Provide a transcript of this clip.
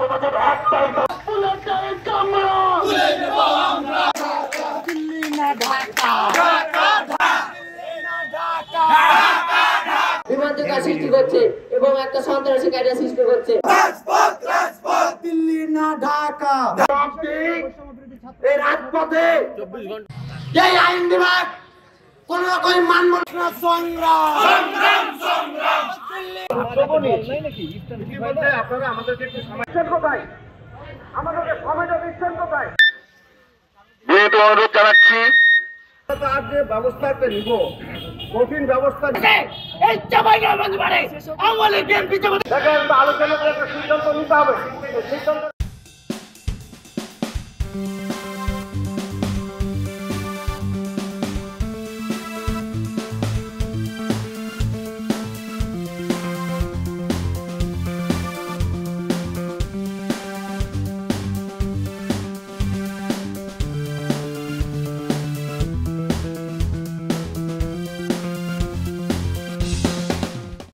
তোমাদের একটাই বুলেটের কামড়া তুলে নেব আমরা দিল্লি না ঢাকা বিভ্রান্তিকর সৃষ্টি করছে এবং একটা সন্ত্রাসী কায়দা সৃষ্টি করছে। দিল্লি না ঢাকা এই রাজপথে এই আইন বিভাগ কোন রকম মানব না। সংগ্রাম আপনারা আমাদেরকে একটু সময় কোথায় আমাদেরকে সময়টা দিচ্ছেন কোথায়? যেহেতু অনুরোধ জানাচ্ছি তার যে ব্যবস্থা একটা নিব কঠিন ব্যবস্থা এই চাপাইনবাবগঞ্জ মানে আমলে বিএনপি দেখেন আলোচনা করে একটা সিদ্ধান্ত নিতে হবে।